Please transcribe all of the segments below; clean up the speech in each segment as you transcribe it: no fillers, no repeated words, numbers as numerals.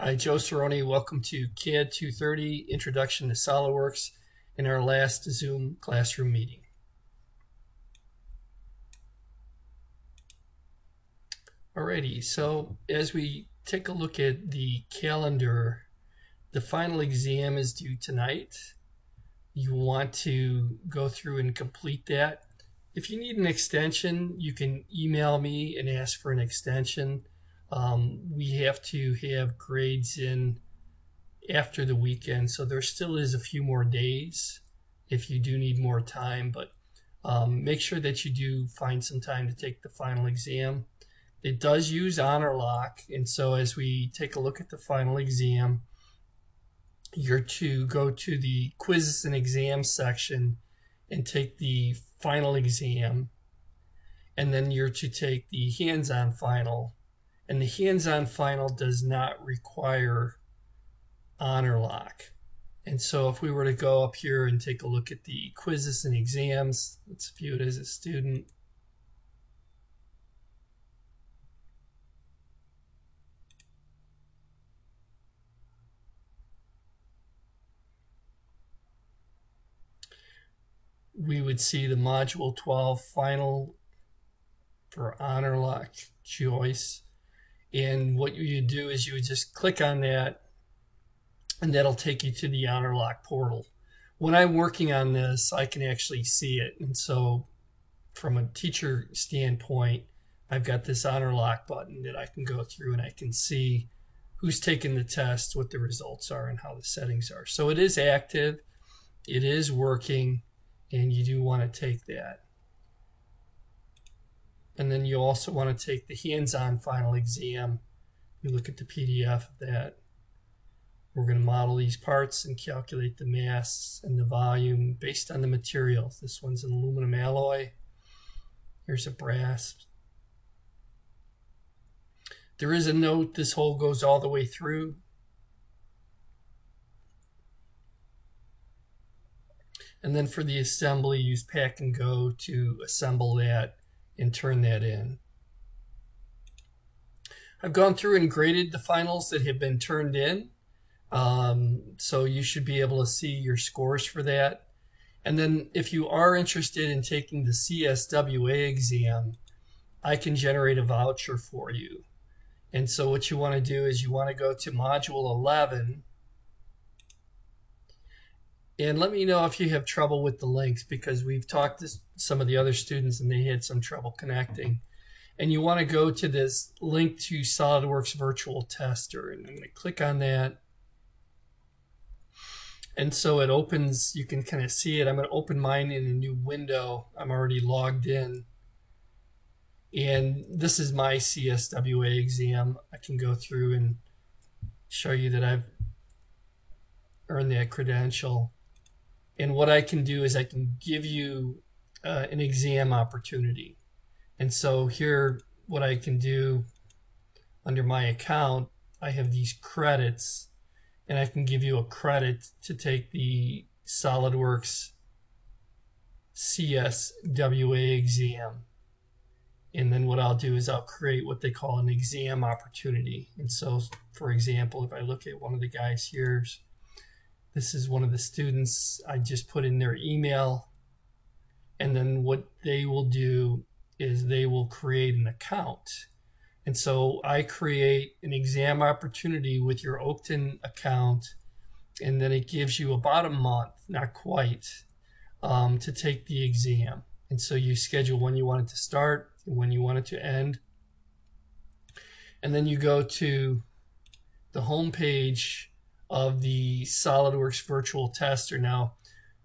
Hi, Joe Cerrone. Welcome to CAD 230, Introduction to Solidworks, in our last Zoom classroom meeting. Alrighty, so as we take a look at the calendar, the final exam is due tonight. You want to go through and complete that. If you need an extension, you can email me and ask for an extension. We have to have grades in after the weekend, so there still is a few more days if you do need more time, but make sure that you do find some time to take the final exam. It does use honor lock, and so as we take a look at the final exam, you're to go to the quizzes and exams section and take the final exam, and then you're to take the hands-on final, and the hands-on final does not require honor lock. And so if we were to go up here and take a look at the quizzes and exams, let's view it as a student. We would see the Module 12 final for honor lock choice. And what you would do is you would just click on that, and that'll take you to the honor lock portal. When I'm working on this, I can actually see it. And so from a teacher standpoint, I've got this honor lock button that I can go through and I can see who's taken the test, what the results are, and how the settings are. So it is active, it is working, and you do want to take that. And then you also want to take the hands-on final exam. You look at the PDF of that. We're going to model these parts and calculate the mass and the volume based on the materials. This one's an aluminum alloy. Here's a brass. There is a note, this hole goes all the way through. And then for the assembly, use pack and go to assemble that and turn that in. I've gone through and graded the finals that have been turned in. So you should be able to see your scores for that. And then if you are interested in taking the CSWA exam, I can generate a voucher for you. And so what you want to do is you want to go to Module 11. And let me know if you have trouble with the links, because we've talked to some of the other students and they had some trouble connecting. And you want to go to this link to SolidWorks Virtual Tester. And I'm going to click on that. And so it opens, you can kind of see it. I'm going to open mine in a new window. I'm already logged in. And this is my CSWA exam. I can go through and show you that I've earned that credential. And what I can do is I can give you an exam opportunity. And so here, what I can do under my account, I have these credits. And I can give you a credit to take the SolidWorks CSWA exam. And then what I'll do is I'll create what they call an exam opportunity. And so, for example, if I look at one of the guys here, this is one of the students. I just put in their email. And then what they will do is they will create an account. And so I create an exam opportunity with your Oakton account, and then it gives you about a month, not quite, to take the exam. And so you schedule when you want it to start and when you want it to end. And then you go to the home page of the SolidWorks Virtual Tester. Now,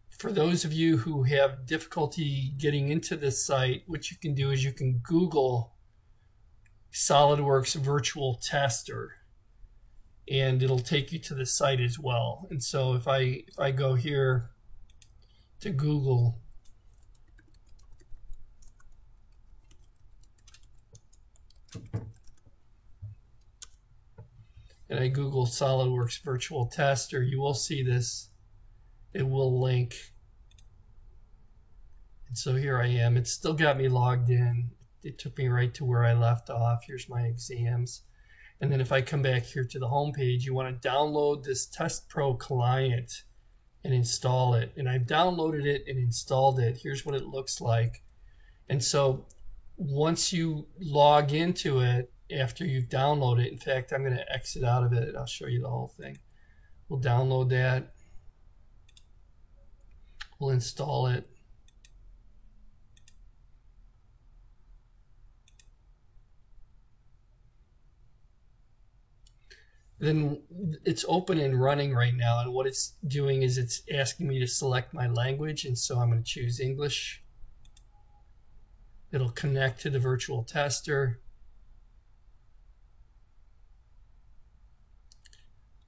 for those of you who have difficulty getting into this site, what you can do is you can Google SolidWorks Virtual Tester, and it'll take you to the site as well. And so if I go here to Google, and I Google SolidWorks Virtual Tester, you will see this. It will link. And so here I am. It's still got me logged in. It took me right to where I left off. Here's my exams. And then if I come back here to the home page, you want to download this Test Pro client and install it. And I've downloaded it and installed it. Here's what it looks like. And so once you log into it after you've downloaded it, in fact, I'm going to exit out of it. I'll show you the whole thing. We'll download that. We'll install it. Then it's open and running right now, and what it's doing is it's asking me to select my language, and so I'm going to choose English. It'll connect to the virtual tester.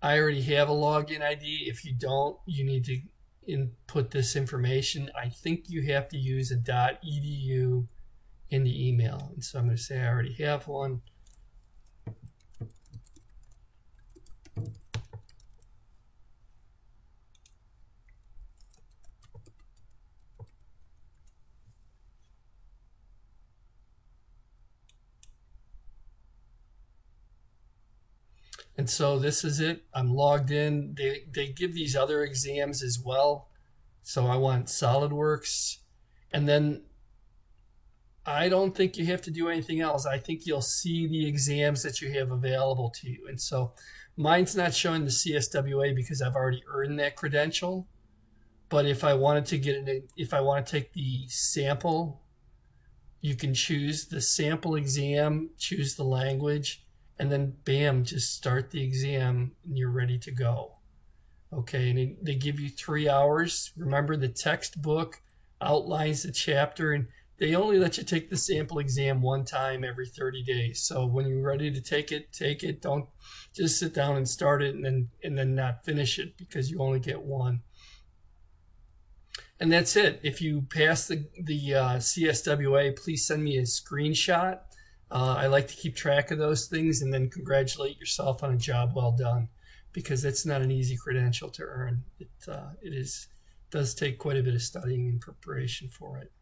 I already have a login ID. If you don't, you need to input this information. I think you have to use a .edu in the email, and so I'm going to say I already have one. And so this is it. I'm logged in. They give these other exams as well. So I want Solidworks. And then I don't think you have to do anything else. I think you'll see the exams that you have available to you. And so mine's not showing the CSWA because I've already earned that credential. But if I wanted to get it, if I want to take the sample, you can choose the sample exam, choose the language, and then bam, just start the exam and you're ready to go. Okay, and they give you 3 hours. Remember, the textbook outlines the chapter, and they only let you take the sample exam one time every 30 days. So when you're ready to take it, take it. Don't just sit down and start it and then not finish it because you only get one. And that's it. If you pass the CSWA, please send me a screenshot. I like to keep track of those things and then congratulate yourself on a job well done, because that's not an easy credential to earn. It does take quite a bit of studying and preparation for it.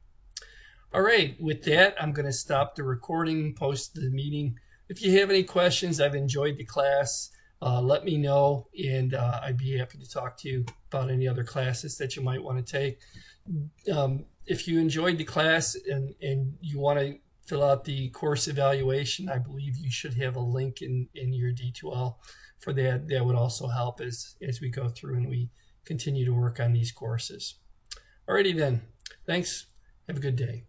All right, with that, I'm going to stop the recording, post the meeting. If you have any questions, I've enjoyed the class. Let me know, and I'd be happy to talk to you about any other classes that you might want to take. If you enjoyed the class and you want to fill out the course evaluation, I believe you should have a link in your D2L for that. That would also help as we go through and we continue to work on these courses. Alrighty then. Thanks. Have a good day.